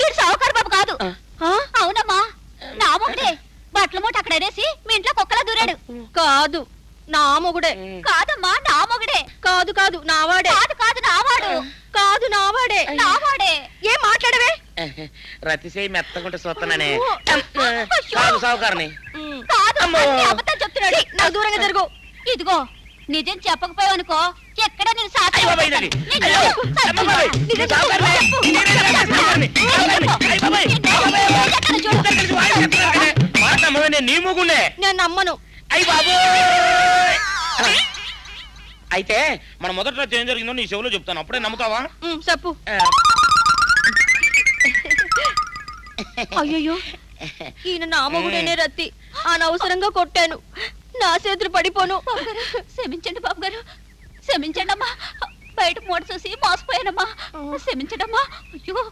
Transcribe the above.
వీడు సావుకారు బాబు కాదు. అవునమ్మా, నా మొగుడే. బట్టల మూట అక్కడ ఎరేసి మీ ఇంట్లో కుక్కలా దూరాడు. కాదు, నా మొగుడే. కాదమ్మా, నా మొగుడే. కాదు కాదు, నావాడే. కాదు కాదు, నావాడు. కాదు, నావాడే. నావాడే. ఏం మాట్లాడవే? రతిసేయి మెత్తకుంటే చూస్తున్నానే. సావుకారని కాదు, అన్ని అబద్ధాలు చెప్తున్నాడు. నాకు దూరంగా జరుగు. ఇదిగో, నిజం చెప్పకపోయావనుకో ఎక్కడ నేను నీ ముగుండే నేను నమ్మను. అయ్యి బాబు. అయితే మన మొదటి రోజు ఏం జరిగిందో నీ షోలో చెప్తాను, అప్పుడే నమ్ముతావా? చెప్పు. అయ్యో, ఈయన నా మొగుడేనే రత్తి. అనవసరంగా కొట్టాను, నా చేతులు పడిపోను. క్షమించండి బాబు గారు, క్షమించండి అమ్మా. బయట మూట చూసి మోసపోయానమ్మా, క్షమించండి అమ్మా. అయ్యో